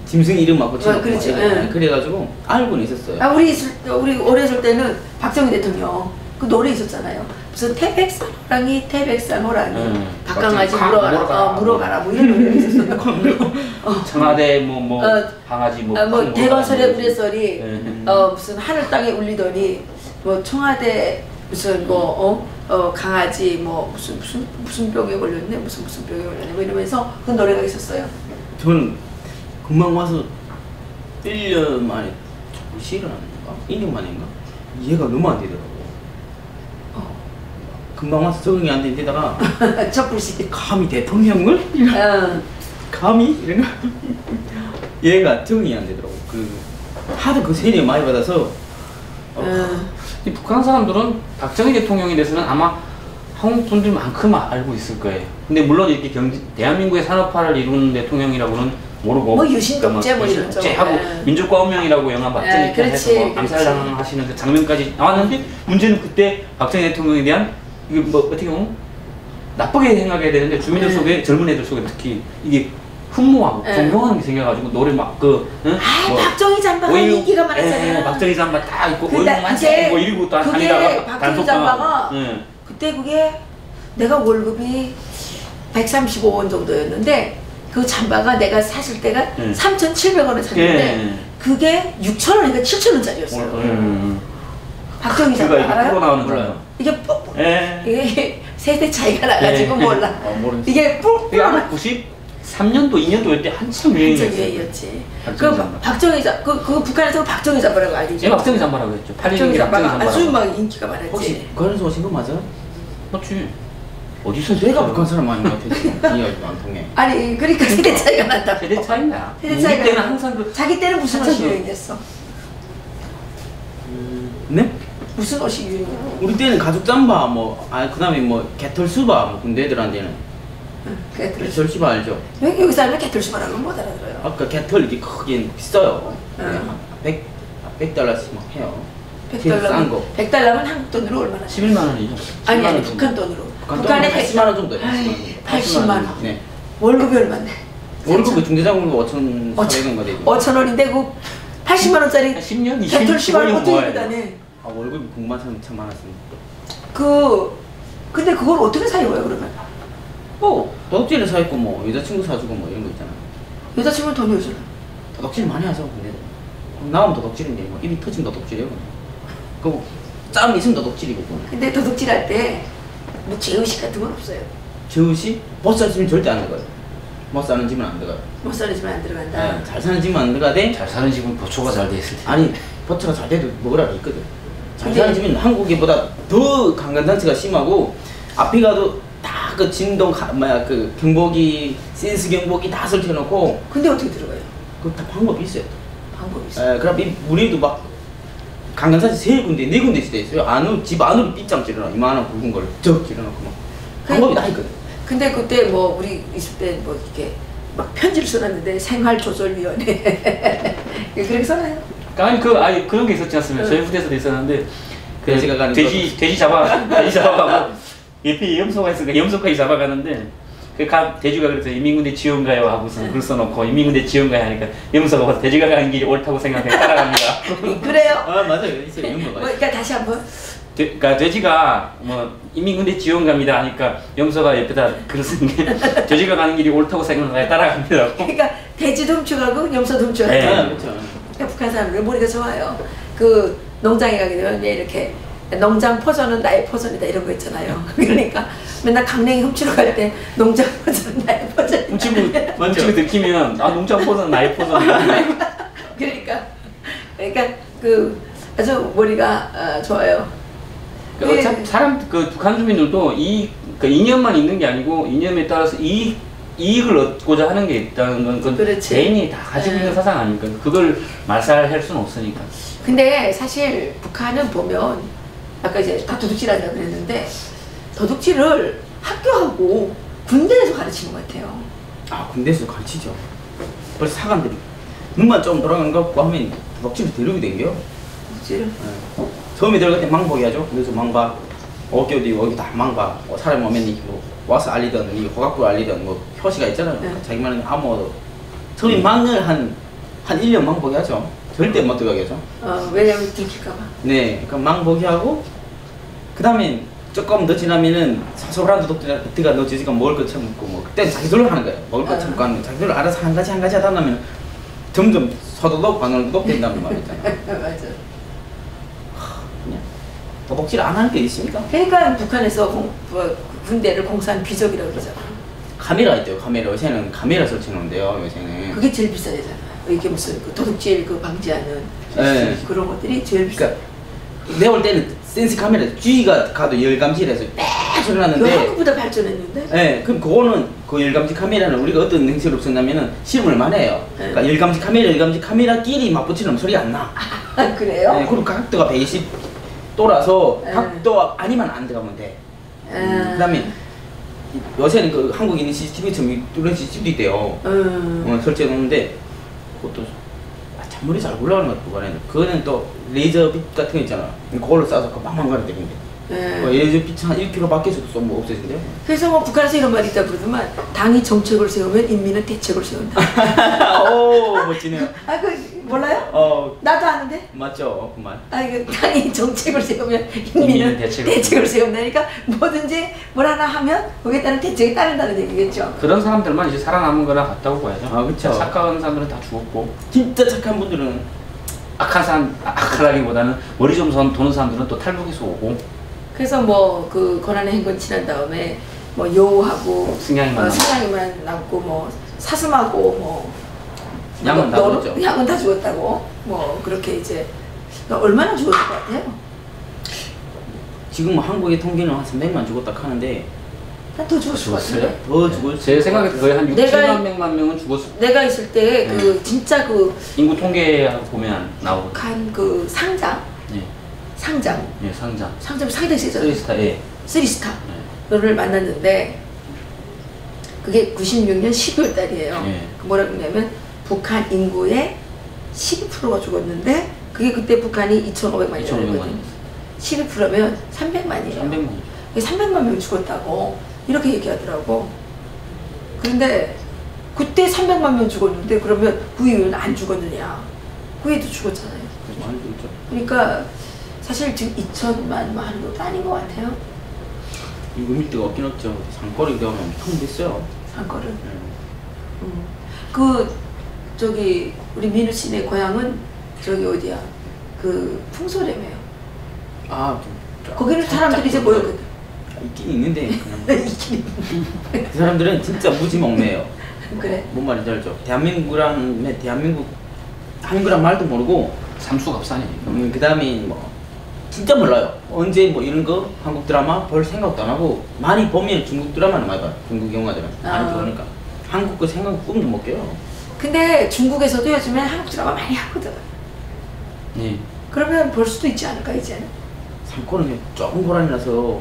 짐승 이름 붙이고 그렇죠. 그래가지고 알고는 있었어요. 우리 오래 있을 때는 박정희 대통령 그 노래 있었잖아요. 무슨 태백산 호랑이 닭강아지 물어가라 이런 노래가 있었어요. 청와대 강아지 대건설의 우레설이 무슨 하늘 땅에 울리더니 청와대 무슨 강아지 무슨 병에 걸렸네 무슨 병에 걸렸네 이러면서 그 노래가 있었어요. 저는 금방 와서 1년 만에 시를 하는가? 2년 만인가? 이해가 너무 안 되더라고. 금방 와서 적응이 안 되다가 촛불시 감히 대통령을? 감히? 이런 거 얘가 적응이 안 되더라고. 하도 그 세뇌 많이 받아서 북한 사람들은 박정희 대통령에 대해서는 아마 한국 분들만큼 알고 있을 거예요. 근데 물론 이렇게 대한민국의 산업화를 이루는 대통령이라고는 모르고 유신독재 이런 쪽 하고 민족과 운명이라고 영화 봤더니 해서 암살당 하시는 그 장면까지 나왔는데 문제는 그때 박정희 대통령에 대한 이게 어떻게 보면 나쁘게 생각해야 되는데 주민들 속에 젊은 애들 속에 특히 이게 흠모하고 존경하는 게 생겨가지고 노래 박정희 잠바가 인기가 많았잖아요. 박정희 잠바 딱 입고 이제 이러고 또 다니다가 박정희 잠바가 그때 그게 내가 월급이 135원 정도였는데 그 잠바가 내가 샀을 때가 3,700원에 샀는데 그게 6,000원인가 7,000원짜리였어요. 박정희 잠바 알아요? 나오는 거예요. 이게 세대 차이가 나가지고 몰라. 이게 아마 93년도 2년도 때 한참 유행이었지. 박정희 잠바 그 북한에서 박정희 잠바라고 알죠? 박정희 잠바라고 했죠. 박정희 잠바가 아주 인기가 많았지. 혹시 북한에서 오신 거 맞아요? 맞지. 어디서 내가 북한 사람 아닌 것 같아. 이해가 안 통해. 아니 그러니까 세대 차이가 난다. 세대 차이나. 세대 차이가. 때는 항상 자기 때는 무슨 옷이 유행했어? 네? 무슨 옷이 유행해? 우리 때는 가죽 잠바 그다음에 개털 수바 군대들한테는 개털 수바 알죠? 여기 사람은 개털 수바라고 못 알아들어요. 아까 개털 이렇게 크게 비싸요. $100달러씩 해요. 싼 거. 100달러면 한국 돈으로 얼마나? 11만 원이죠. 아니 북한 돈으로. 북한에 80만 원 정도예요. 80만 원. 네. 월급이 얼마인데? 월급이 중대장으로 5,400원가 되고. 5,000원인데 그 80만 원짜리 10년, 20년, 배틀 10만 원 15년 어떻게 모아야 다네? 아 월급이 9만 참 많았습니다. 근데 그걸 어떻게 사용해요 그러면? 뭐 도둑질을 사있고 뭐 여자친구 사주고 뭐 이런 거 있잖아. 여자친구는 돈이 어디서 나? 도둑질 많이 하죠. 근데 나오면 도둑질인데 뭐 입이 터지면 도둑질이에요. 그 싸움 있으면 도둑질이고. 근데 도둑질할 때 뭐 죄의식 같은 건 없어요. 제우씨 못 사는 집은 절대 안 들어가요. 못 사는 집은 안 들어가요. 못 사는 집은 안 들어간다. 네, 잘 사는 집은 안 들어가대. 잘 사는 집은 보초가 잘 돼 있을 텐데. 아니 버처가 잘 돼도 먹으라고 있거든. 잘 근데- 사는 집은 한국보다 더 강간장치가 심하고 앞에 가도 다 그 진동 그 경보기 센스 경보기 다 설치해놓고 근데 어떻게 들어가요? 그 다 방법이 있어요. 방법이 있어요. 그럼 이 우리도 막 강간사지 3군데 4군데씩 돼 있어요. 안으로 집 안으로 삐짱 찌르나 이만한 굵은 걸 쩍 찌르놓고 막 방법이 다 있거든. 근데 그때 뭐 우리 있을 때 뭐 이렇게 막 편지를 써놨는데 생활조절위원회 그렇게 써놔요? 아니 그런 게 있었지 않습니까? 저희 부대에서도 있었는데 돼지가 가는 돼지 잡아가고 옆에 염소가 있으니까 염소까지 잡아가는데 돼지가 그래서 인민군대 지원가요 하고서 글 써놓고 인민군대 지원가요 하니까 염소가 와서 돼지가 가는 길이 옳다고 생각해 따라갑니다. 그래요? 아 맞아요. 있어요. 이런 거 뭐, 맞아요. 그러니까 다시 한번 그러니까 돼지가 뭐 인민군대 지원갑니다 하니까 염소가 옆에다 글을 쓴 게 돼지가 가는 길이 옳다고 생각해 따라갑니다. 그러니까 돼지도 훔쳐가고 염소도 훔쳐가고 네. 그렇죠. 그러니까 북한 사람들 머리가 좋아요. 그 농장에 가게 되면 왜 이렇게 농장 포전은 나의 포전이다 이런 거 있잖아요. 그러니까 맨날 강냉이 훔치러 갈 때 농장 포전은 나의 포전이다. 훔치고 들키면 아 농장 포전 나의 포전. 그러니까 그 아주 머리가 좋아요. 참 사람 북한 주민들도 그 이념만 있는 게 아니고 이념에 따라서 이익을 얻고자 하는 게 있다는 건 그렇지. 개인이 다 가지고 있는 사상 아닙니까? 그걸 말살할 수는 없으니까. 근데 사실 북한은 보면 아까 이제 다 도둑질한다고 그랬는데 도둑질을 학교하고 군대에서 가르치는 것 같아요. 아 군대에서 가르치죠. 벌써 사관들이 눈만 좀 돌아간 것 같고 하면 도둑질을 데리고 댕겨요. 도둑질을? 네. 처음에 들어갈 때 망보기 하죠. 그래서 망봐 어깨 어디 여기 다 망봐. 사람 오면 뭐 와서 알리던 이 호각부 알리던 뭐 표시가 있잖아요. 네. 자기만은 아무것도 처음에 망을 한 1년 망보기 하죠. 절대 못 들어가게 하죠. 왜냐면 들킬까봐. 네, 그럼 망보기 하고 그 다음에 조금 더 지나면은 사소한 도둑들가 너 지금 먹을 거 참고 뭐 그때 자기 돌로 하는 거예요. 먹을 거 참고 하는 거. 자기 돌로 알아서 한 가지 하다 보면 점점 서도둑 반월도둑 된다는 말 있잖아요. 맞아. 그냥 도둑질 안 하는 게 있습니까? 그러니까 북한에서 군대를 공사한 비적이라고 그러잖아. 카메라 있대요. 카메라 요새는 카메라 설치하는데요. 요새는 그게 제일 비싸잖아. 이게 무슨 그 도둑질 방지하는 네. 그런 것들이 제일 비싸. 그러니까 내가 볼 때는 센스 카메라 G가 가도 열감지해서 빽 소리 나는데 한국보다 발전했는데? 네, 그럼 그거는 그 열감지 카메라는 우리가 어떤 행세를 없었냐면은 실험을 많이 해요. 네. 그러니까 열감지 카메라끼리 맞붙이면 소리가 안 나. 아, 그래요? 네, 그리고 각도가 120 돌아서 네. 각도가 아니면 안 들어가면 돼. 그다음에 요새는 그 한국에 있는 CCTV처럼 뚫린 CCTV도 있대요. 설치해 놓는데 그것도 잔머리 잘 굴러가는 것 보관해. 그거는 또 레이저 빛 같은 거 있잖아. 그걸로 쏴서 그 빵빵 가는 데인데. 레이저 빛이 한 1km 밖에서도 쏘면 뭐 없어진대요. 그래서 뭐 북한에서 이런 말이 있다 그러더만 당이 정책을 세우면 인민은 대책을 세운다. 오 멋지네요. 아, 그 몰라요? 나도 아는데. 맞죠, 그만. 아, 이거 당이 정책을 세우면 인민은 대책을 세운다니까 뭐든지 뭘 하나 하면 거기에 따른 대책이 따른다는 얘기겠죠. 그런 사람들만 이제 살아남은 거나 같다고 봐야죠. 아, 그쵸. 착한 사람들은 다 죽었고 진짜 착한 분들은 악한 사람, 악하다기보다는 머리 좀 도는 사람들은 또 탈북에서 오고. 그래서 뭐 그 고난의 행군 지난 다음에 뭐 여우하고 승냥이만 남고 뭐 사슴하고 뭐 양은 다 죽었죠. 양은 다 죽었다고 뭐 그렇게 이제 얼마나 죽었을 것 같아요? 지금 한국의 통계는 한 300만 죽었다 하는데 난 더 죽었을 것 같은데. 더 죽을 제 생각에 거의 한 6, 7만 명은 죽었을. 내가 있을 때 그 진짜 그 인구 통계 보면 나오고. 북한 그 상장. 네. 상장. 예, 상장. 상장 상대 세잖아. 3스타, 예. 3스타. 를 만났는데 그게 96년 12월 달이에요. 예. 뭐라 그러냐면 북한 인구의 12%가 죽었는데 그게 그때 북한이 2,500만이었거든요. 2,500만. 실을 풀으면 300만이에요. 300만. 300만 명 죽었다고 이렇게 얘기하더라고. 그런데 그때 300만 명 죽었는데 그러면 후이는 안 죽었느냐? 후이도 죽었잖아요. 많이 그렇죠. 그러니까 사실 지금 2천만 하는 것도 아닌 것 같아요. 이거 밀대가 없긴 없죠. 산거리 되면 통 됐어요. 산거를. 그 저기 우리 민우 씨네 고향은 저기 어디야? 그 풍소래매요. 아, 좀 거기는 사람들이 이제 모였거든. 있긴 있는데 그냥 그 사람들은 진짜 무지 먹네요. 그래. 뭔 말인지 알죠? 대한민국 한국이란 말도 모르고 삼수갑산이. 그 다음에 뭐 진짜 몰라요. 언제 뭐 이런 거 한국 드라마 볼 생각도 안 하고 많이 보면 중국 드라마는 많이 봐요. 중국 영화들은 많이 들어오니까 한국 거 생각 꿈도 못 껴요. 근데 중국에서도 요즘에 한국 드라마 많이 하거든. 네. 그러면 볼 수도 있지 않을까 이제는? 산골은 조금 고란이라서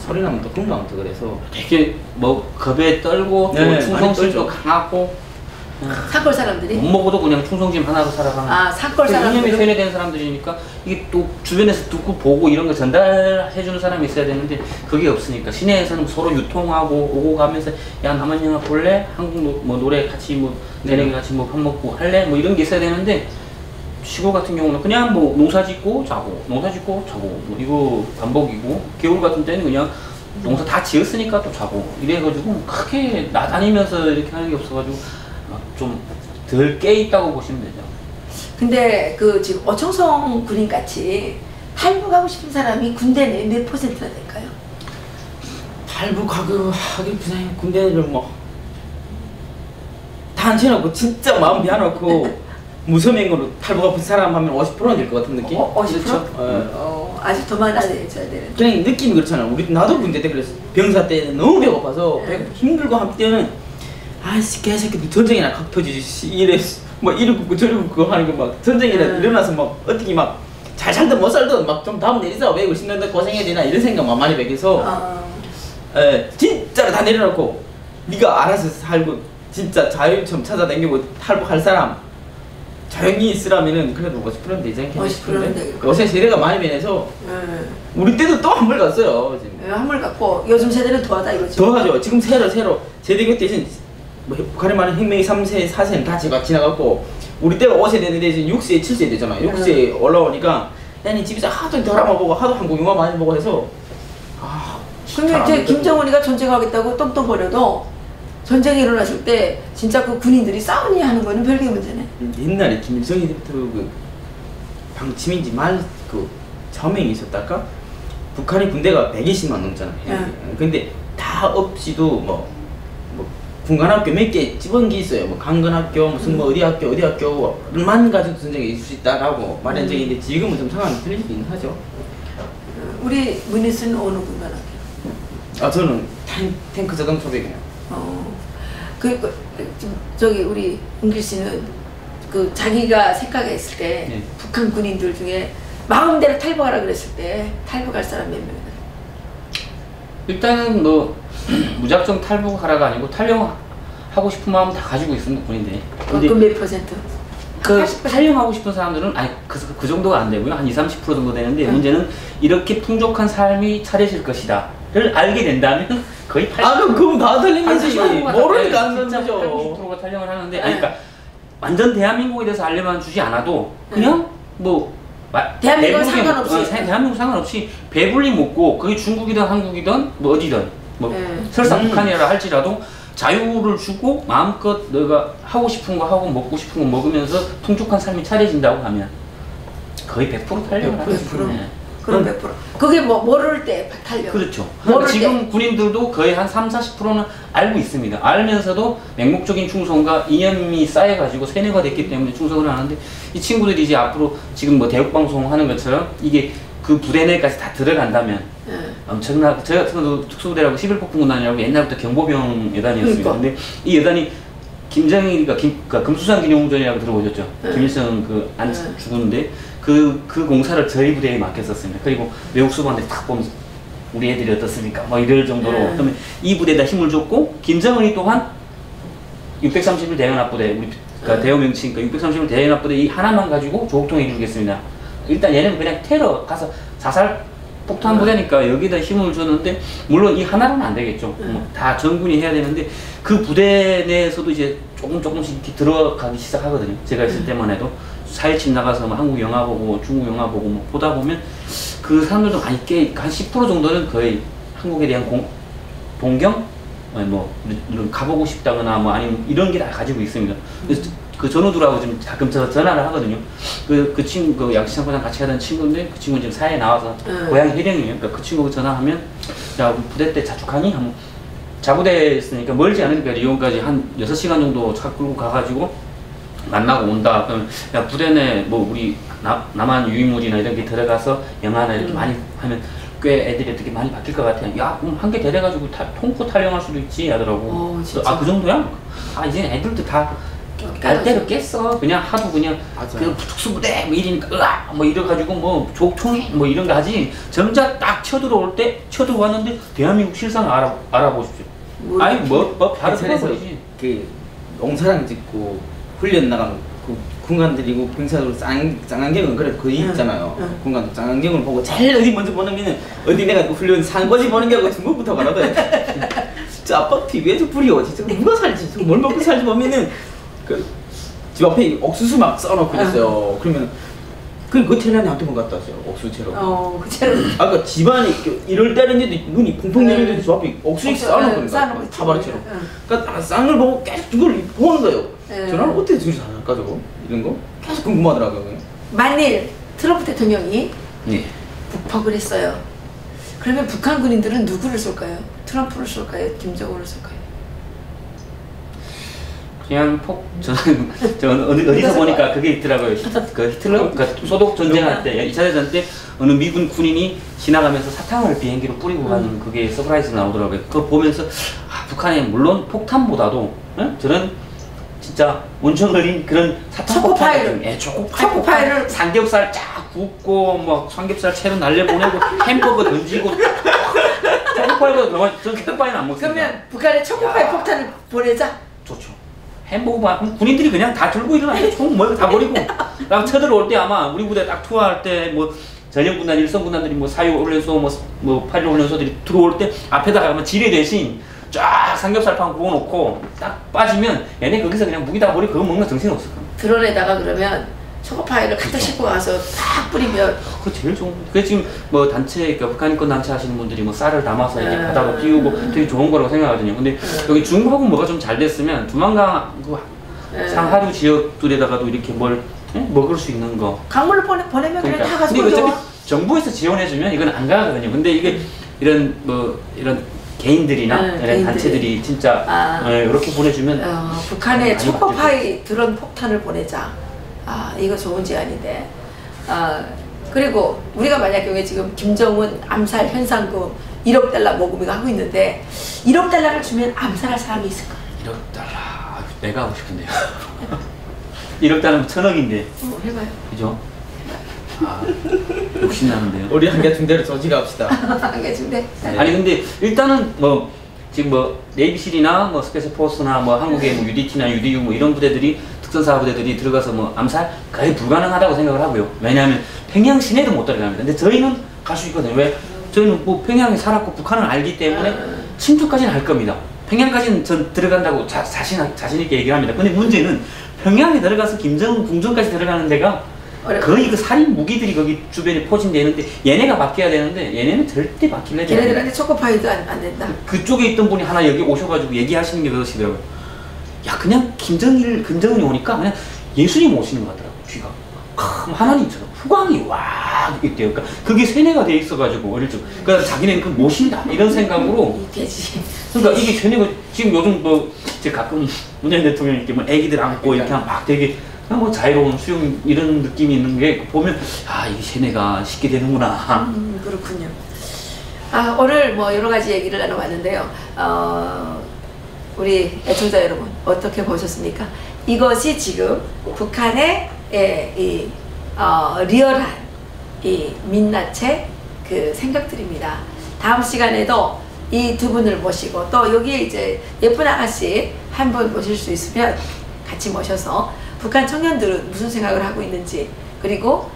소리 나면 또 금방 또 그래서 되게 뭐 겁에 떨고 또 네, 충성심도 많이 떨죠. 강하고 산골 사람들이? 못 먹어도 그냥 충성심 하나로 살아가는. 아, 산골 이념이 사람들은? 세뇌된 사람들이니까 이게 또 주변에서 듣고 보고 이런 거 전달해주는 사람이 있어야 되는데 그게 없으니까 시내에서는 서로 유통하고 오고 가면서 야 남한 영화 볼래? 한국 뭐 노래 같이 뭐 내내기 같이 뭐 밥 먹고 할래? 뭐 이런 게 있어야 되는데 시골 같은 경우는 그냥 뭐 농사 짓고 자고 농사 짓고 자고 뭐 이거 반복이고 겨울 같은 때는 그냥 농사 다 지었으니까 또 자고 이래가지고 크게 나다니면서 이렇게 하는 게 없어가지고 좀 덜 깨있다고 보시면 되죠. 근데 그 지금 어청성 군인 같이 탈북하고 싶은 사람이 군대 내에 몇 퍼센트나 될까요? 탈북하기 부장님 군대를 뭐 다 앉혀놓고 진짜 마음 비워놓고 무서맹으로 탈북하고 사람 하면 50%는 될 것 같은 느낌? 50%? 그렇죠. 아직 더 많아져야 되는. 그냥 느낌이 그렇잖아. 나도 군대 때 그랬어. 병사 때 너무 배고파서 힘들고 할 때는 아씨 개새끼들 전쟁이나 각 터지지 이래 뭐 이리 굽고 저리 굽고 하는 거 막 전쟁이라 일어나서 막 어떻게 막 잘 살든 못 살든 막 좀 다음 내리자 왜 50년대 고생해야 되나 이런 생각만 많이 배겨서 진짜로 다 내려놓고 네가 알아서 살고 진짜 자유 좀 찾아다니고 탈북할 사람 조용히 있으라면은 그래도 50%는 되지 않겠냐 50%는 되겠구나. 요새 세대가 많이 변해서 우리 때도 또 한물 갔어요 지금. 한물 갖고 요즘 세대는 더하다 이거지. 더하죠. 지금 새로 세대 대신 뭐 북한이 말하는 혁명이 3세, 4세는 다 지나갔고 우리 때가 5세대인데 이제 6세, 7세 되잖아. 6세 올라오니까 나는 집에서 하도 드라마 보고 하도 한국 영화 많이 보고 해서 근데 이제 김정은이가 전쟁하겠다고 똥똥거려도 전쟁이 일어났을 때 진짜 그 군인들이 싸우니 하는 거는 별개 문제네. 옛날에 김일성이 때부터 그 방침인지 그 저명이 있었달까? 북한의 군대가 120만 넘잖아. 근데 다 없이도 뭐 군관학교 몇 개 집은 게 있어요. 뭐 강건학교 무슨 뭐 어디 학교만 가지고 전쟁이 있을 수 있다라고 말한 적이 있는데 지금은 좀 상황이 틀리긴 하죠. 우리 문희수는 어느 군관학교? 저는 탱크 자동차 배경이요. 저기 우리 은길 씨는 그 자기가 생각했을 때 네. 북한 군인들 중에 마음대로 탈북하라 그랬을 때 탈북할 사람 몇 명이나? 일단은 뭐 무작정 탈북하라가 아니고 탈영하고 싶은 마음 다 가지고 있습니다 군인들이. 근데 그 몇 퍼센트? 그 탈영하고 싶은 사람들은 아니 그 정도가 안 되고요. 한 20-30% 정도 되는데 문제는 이렇게 풍족한 삶이 차려질 것이다를 알게 된다면 거의 80%. 그럼 다 틀린 거지. 모르니까 안 진짜 되죠. 80%가 탈영을 하는데 그러니까 완전 대한민국에 대해서 알려만 주지 않아도 그냥 뭐 대한민국 상관없이 대한민국 상관없이 배불리 먹고 그게 중국이든 한국이든 뭐 어디든 뭐 설사 북한이라 할지라도 자유를 주고 마음껏 너가 하고 싶은 거 하고 먹고 싶은 거 먹으면서 풍족한 삶이 차려진다고 하면 거의 100% 탈영을 하죠. 100%? 그럼 100%. 그게 뭐 모를 때 탈영. 그렇죠. 모를 지금 군인들도 거의 한 30-40%는 알고 있습니다. 알면서도 맹목적인 충성과 이념이 쌓여가지고 세뇌가 됐기 때문에 충성을 하는데 이 친구들이 이제 앞으로 지금 뭐 대북방송 하는 것처럼 이게 그 부대 내까지 다 들어간다면 엄청나. 제가 특수부대라고 11폭풍군단이라고 옛날부터 경보병 여단이었습니다. 근데 이 여단이 김정일이가 금수산 기념공전이라고 들어보셨죠? 김일성 안 죽었는데 그 공사를 저희 부대에 맡겼었습니다. 그리고 외국 수반대 딱 보면서 우리 애들이 어떻습니까? 뭐 이럴 정도로 그러면 이 부대에다 힘을 줬고 김정은이 또한 631 대연합부대 우리 그러니까 대우 명칭, 그러니까 630을 대연합 부대 이 하나만 가지고 조국통일 이루겠습니다. 일단 얘는 그냥 테러 가서 자살 폭탄 부대니까 여기다 힘을 줬는데 물론 이 하나로는 안 되겠죠. 다 전군이 해야 되는데 그 부대 내에서도 이제 조금씩 이렇게 들어가기 시작하거든요. 제가 있을 때만 해도 4.17 나가서 뭐 한국 영화 보고 중국 영화 보고 뭐 보다 보면 그 사람들도 많이 한 10% 정도는 거의 한국에 대한 동경, 뭐 이런 가보고 싶다거나 뭐 아니면 이런 게 다 가지고 있습니다. 그래서 그 전우들하고 좀 가끔 전화를 하거든요. 그 친구, 그 양치장고장 같이 하던 친구인데 그 친구 지금 사회에 나와서 고향이 해령이에요. 그러니까 그 친구가 전화하면 야 부대 때 자축하니? 하면 자부대였으니까 멀지 않으니까 리온까지 한 6시간 정도 차 끌고 가가지고 만나고 온다. 그러면 야 부대 내 뭐 우리 남한 유인물이나 이런 게 들어가서 영화나 이렇게 많이 하면 꽤 애들이 어떻게 많이 바뀔 것 같아요. 야 그럼 한 개 데려가지고 통포 탈영할 수도 있지 하더라고. 아 그 정도야? 아 이제 애들도 다 알대로 깼어. 그냥 하도 그냥 그 특수부대 뭐 이러니까 으아 뭐 이래가지고 뭐 족총이 뭐 이런 거 하지. 정작 딱 쳐들어올 때 쳐들어왔는데 대한민국 실상 알아보십시오. 아니 뭐 바로 쳐버리지. 그 농사랑 짓고 훈련 나간 그 군관들이고 병사들 쌍안경은 그래 거의 있잖아요. 군관 쌍안경을 보고 제일 어디 먼저 보는 게는 어디 내가 그 훈련 산거지 보는 게 아니고 중국부터 말하더니 진짜 아빠 TV에서 불이요. 진짜 누가 살지? 뭘 먹고 살지 보면은 그 집 앞에 옥수수 막 써놓고 있어요. 그러면 그 채널에 한두 번 갔다 왔어요. 옥수수 채로. 그 채로. 아까 집안이 이럴 때는데도 눈이 펑펑 내리는데 저 앞에 옥수수 써놓고 있는 타바리채로. 그러니까 쌍을 걸 보고 계속 그걸 보는 거예요. 저는 어떻게 저기 살까 저거? 이런 거? 계속 궁금하더라고요. 만일 트럼프 대통령이 네. 북퍽을 했어요. 그러면 북한 군인들은 누구를 쏠까요? 트럼프를 쏠까요? 김정은을 쏠까요? 그냥 저는 어디서 보니까 그게 있더라고요. 히틀러? 그러니까 소독 전쟁할 때, 2차 대전 때 어느 미군 군인이 지나가면서 사탕을 비행기로 뿌리고 가는 그게 서프라이즈 나오더라고요. 그거 보면서 아, 북한에 물론 폭탄보다도 저런 진짜 온천 걸린 그런 사탕 초코파이를 초코파이를 삼겹살 쫙 굽고 뭐 삼겹살 채로 날려보내고 햄버거 던지고 초코파이보다 전 초코파이는 안 먹습니다. 그러면 북한에 초코파이 폭탄을 보내자? 좋죠. 햄버거만 군인들이 그냥 다 들고 일어나요. 총 뭐 다 버리고 딱 쳐들어올 때 아마 우리 부대 딱 투하할 때 뭐 전역군단 일선군단들이 뭐 4.25 훈련소 뭐 8.15 훈련소들이 들어올 때 앞에다가 아마 지뢰 대신 쫙 삼겹살판 구워놓고 딱 빠지면 얘네 거기서 그냥 무기 다 버리고 그거 먹는 정신 없을 겁니다. 드론에다가 그러면 초코파이를 가득 싣고 가서 딱 뿌리면 그거 제일 좋은 거예요. 그래서 지금 뭐 단체, 그러니까 북한인권 단체 하시는 분들이 뭐 쌀을 담아서 이렇게 바다로 띄우고 되게 좋은 거라고 생각하거든요. 근데 여기 중국하고 뭐가 좀 잘 됐으면 두만강 상하류 지역들에다가도 이렇게 뭘 먹을 수 있는 거. 강물을 보내면 그냥 다 가지고 근데 어차피 와. 정부에서 지원해주면 이건 안 가거든요. 근데 이게 이런 개인들이나 이런 개인들이. 단체들이 진짜 이렇게 보내주면 북한에 초코파이 드론 폭탄을 보내자. 이거 좋은 제안인데. 그리고 우리가 만약 경우에 지금 김정은 암살 현상금 1억 달러 모금이가 하고 있는데 1억 달러를 주면 암살할 사람이 있을까? 1억 달러 내가 하고 싶은데요. 1억 달러면 1,000억인데. 해봐요. 그죠? 욕심나는데요. 우리 한개 중대로 조직합시다. 한개 중대. 아니 근데 일단은 뭐 지금 뭐 네이비실이나 뭐 스페셜포스나 뭐 한국의 뭐 UDT나 UDU 뭐 이런 부대들이 특전사 부대들이 들어가서 뭐 암살 거의 불가능하다고 생각을 하고요. 왜냐하면 평양 시내도 못 들어갑니다. 근데 저희는 갈 수 있거든요. 왜? 저희는 뭐 평양에 살았고 북한을 알기 때문에 침투까지는 할 겁니다. 평양까지는 전 들어간다고 자신 있게 얘기를 합니다. 근데 문제는 평양에 들어가서 김정은 궁전까지 들어가는 데가 거의 그 살인 무기들이 거기 주변에 포진되어 있는데 얘네가 바뀌어야 되는데 얘네는 절대 바뀔래. 걔네들한테 초코파이도 안 된다. 그쪽에 있던 분이 하나 여기 오셔가지고 얘기하시는 게 그러시더라고요. 야 그냥 김정은이 오니까 그냥 예수님 오시는 것 같더라고요. 귀가 하나님처럼 후광이 와 있대요. 그러니까 그게 세뇌가 돼 있어가지고 어릴 적. 그러니까 자기네는 그 모신다 이런 생각으로. 돼지. 그러니까 이게 세뇌가 지금 요즘 뭐 제가 가끔 문재인 대통령이 이렇게 뭐 애기들 안고 이렇게 막 되게 뭐 자유로운 수용 이런 느낌이 있는 게 보면 이게 세뇌가 쉽게 되는구나. 그렇군요. 오늘 뭐 여러 가지 얘기를 나눠봤는데요. 우리 애청자 여러분 어떻게 보셨습니까? 이것이 지금 북한의 리얼한 이 민낯의 그 생각들입니다. 다음 시간에도 이 두 분을 모시고 또 여기에 이제 예쁜 아가씨 한 분 모실 수 있으면 같이 모셔서 북한 청년들은 무슨 생각을 하고 있는지, 그리고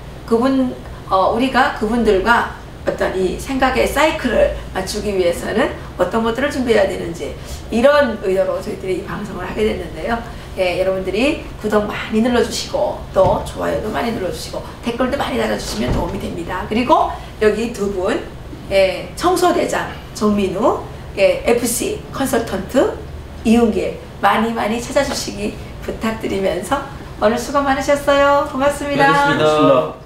우리가 그분들과 어떤 이 생각의 사이클을 맞추기 위해서는 어떤 것들을 준비해야 되는지, 이런 의도로 저희들이 이 방송을 하게 됐는데요. 예, 여러분들이 구독 많이 눌러주시고 또 좋아요도 많이 눌러주시고 댓글도 많이 달아주시면 도움이 됩니다. 그리고 여기 두 분, 예, 청소대장 정민우, 예, FC 컨설턴트 이윤길 많이 찾아주시기 부탁드리면서 오늘 수고 많으셨어요. 고맙습니다. 고맙습니다.